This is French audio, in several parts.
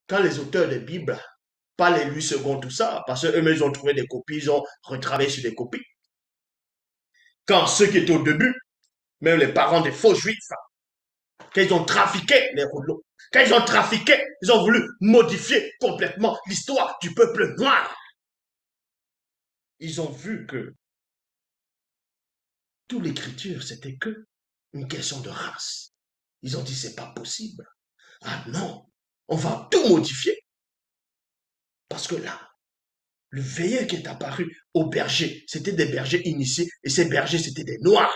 Quand les auteurs des Bibles, pas les Louis II, tout ça, parce qu'eux-mêmes, ils ont trouvé des copies, ils ont retravaillé sur des copies. Quand ceux qui étaient au début, même les parents des faux juifs, quand ils ont trafiqué les rouleaux, quand ils ont trafiqué, ils ont voulu modifier complètement l'histoire du peuple noir. Ils ont vu que toute l'écriture, c'était que une question de race. Ils ont dit, c'est pas possible. Ah non, on va tout modifier. Parce que là, le veilleur qui est apparu aux bergers, c'était des bergers initiés, et ces bergers, c'était des noirs.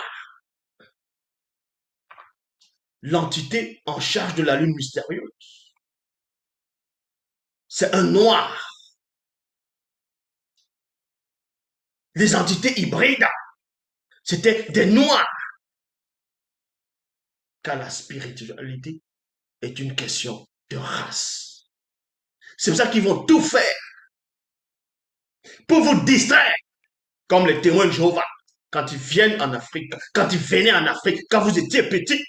L'entité en charge de la lune mystérieuse, c'est un noir. Les entités hybrides, c'était des noirs. Car la spiritualité est une question de race. C'est pour ça qu'ils vont tout faire pour vous distraire, comme les témoins de Jéhovah. Quand ils viennent en Afrique, quand ils venaient en Afrique, quand vous étiez petits,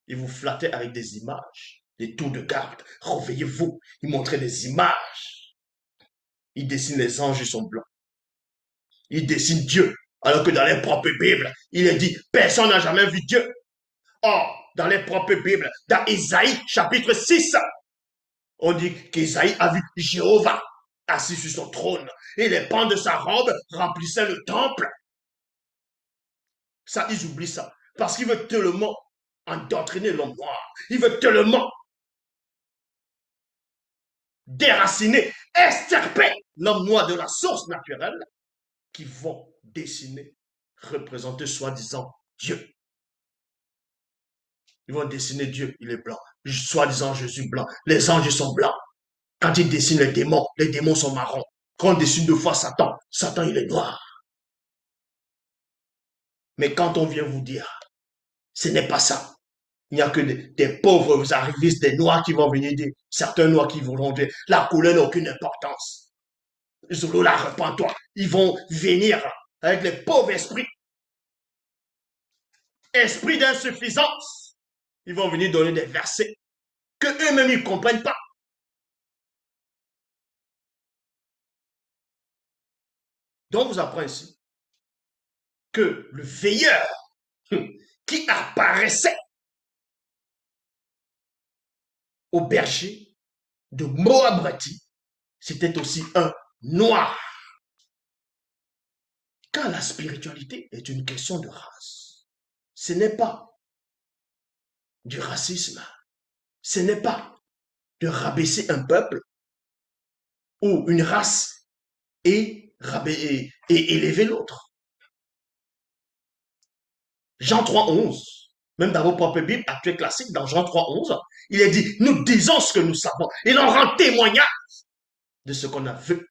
ils vous flattaient avec des images, des tours de garde. Réveillez-vous. Ils montraient des images. Ils dessinent les anges, ils sont blancs. Ils dessinent Dieu. Alors que dans les propres Bibles, il est dit, personne n'a jamais vu Dieu. Or, dans les propres Bibles, dans Isaïe chapitre 6, on dit qu'Isaïe a vu Jéhovah assis sur son trône et les pans de sa robe remplissaient le temple. Ça, ils oublient ça. Parce qu'il veut tellement endoctriner l'homme noir. Il veut tellement déraciner, extirper l'homme noir de la source naturelle qui vont dessiner, représenter soi-disant Dieu. Ils vont dessiner Dieu, il est blanc. Soi-disant Jésus blanc. Les anges sont blancs. Quand ils dessinent les démons sont marrons. Quand on dessine deux fois Satan, Satan il est noir. Mais quand on vient vous dire, ce n'est pas ça. Il n'y a que des pauvres arrivistes, des noirs qui vont venir dire, certains noirs qui vont dire, la couleur n'a aucune importance. Zulu, là, repends-toi. Ils vont venir avec les pauvres esprits, esprits d'insuffisance. Ils vont venir donner des versets que eux-mêmes ils ne comprennent pas. Donc, vous apprenez ici que le veilleur qui apparaissait au berger de Moabrati, c'était aussi un noir. Car la spiritualité est une question de race. Ce n'est pas du racisme. Ce n'est pas de rabaisser un peuple ou une race et élever l'autre. Jean 3,11, même dans vos propres Bibles actuelles classiques, dans Jean 3,11, il est dit, nous disons ce que nous savons. Il en rend témoignage de ce qu'on a vu.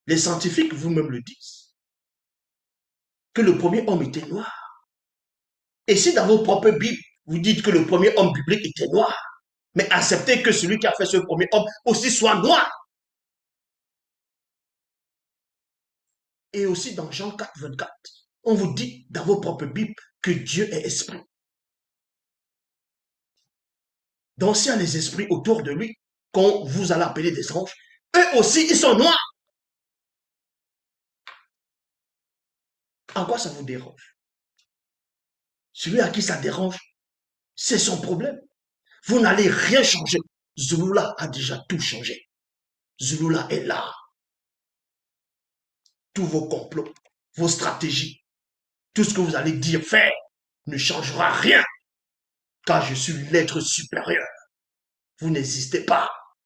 Les scientifiques vous-même le disent, que le premier homme était noir. Et si dans vos propres Bibles, vous dites que le premier homme biblique était noir, mais acceptez que celui qui a fait ce premier homme aussi soit noir. Et aussi dans Jean 4, 24, on vous dit dans vos propres Bibles que Dieu est esprit. Donc s'il y a les esprits autour de lui, qu'on vous allez appeler des anges, eux aussi, ils sont noirs. En quoi ça vous dérange? Celui à qui ça dérange, c'est son problème. Vous n'allez rien changer. Zulula a déjà tout changé. Zulula est là. Tous vos complots, vos stratégies, tout ce que vous allez dire, faire, ne changera rien. Car je suis l'être supérieur. Vous n'existez pas.